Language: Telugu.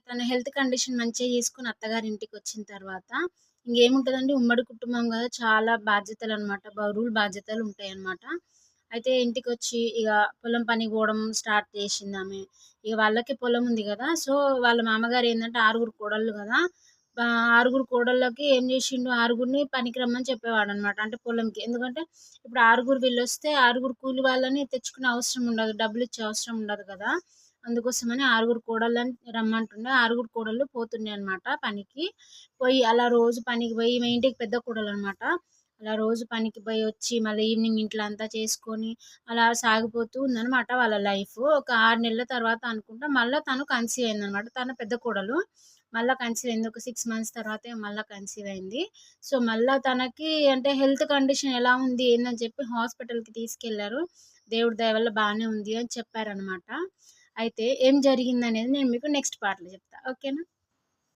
తన హెల్త్ కండిషన్ మంచిగా చేసుకొని అత్తగారింటికొచ్చిన తర్వాత ఇంగేముంటదండి ఉమ్మడి కుటుంబం గదా! చాలా బాధ్యతలనమాట. బరువులు బాధ్యతలుంటాయనమాట. అయితే ఇంటికొచ్చి ఇగ పొలం పనికి పోవడం స్టార్ట్ చేసిందామె. ఇగ వాళ్ళకి పొలం ఉంది గదా! సో, వాళ్ళ మామగారేందంటే ఆరుగురు కోడళ్ళు గదా! ఆరుగురు కోడళ్ళకి ఏం జేషిండు, ఆరుగురిని పనికి రమ్మని చెప్పేవాడనమాట. అంటే పొలంకి. ఎందుకంటే, ఇప్పుడు ఆరుగురు వీళ్ళొస్తే ఆరుగురు కూలి వాళ్ళని తెచ్చుకునే అవసరం ఉండదు. డబ్బులిచ్చే అవసరం ఉండదు గదా! అందుకోసమని ఆరుగురు కోడళ్ళని రమ్మంటుండే. ఆరుగురు కోడళ్ళు పోతుండే అనమాట పనికి. పోయి అలా రోజు పనికి పోయి ఈమె ఇంటికి పెద్ద కోడలనమాట. అలా రోజు పనికి పోయొచ్చి, మళ్ళీ ఈవినింగ్ ఇంట్లో అంతా చేసుకొని, అలా సాగిపోతూ ఉందనమాట వాళ్ళ లైఫు. ఒక 6 నెలల తర్వాత అనుకుంటా మళ్ళా తను కన్సీవ్ అయిందనమాట. తను పెద్ద కోడలు. మళ్ళా కన్సీవ్ అయింది. ఒక 6 మంత్స్ తర్వాతే మళ్ళా కన్సీవ్ అయింది. సో, మళ్ళా తనకి అంటే హెల్త్ కండిషన్ ఎలా ఉంది, ఏందని చెప్పి హాస్పిటల్‌కి తీసుకెళ్లారు. దేవుడి దయ వల్ల బానే ఉంది అని చెప్పారనమాట. అయితే ఏం జరిగిందనేది నేను మీకు నెక్స్ట్ పార్ట్‌లో చెప్తా. ఓకేనా?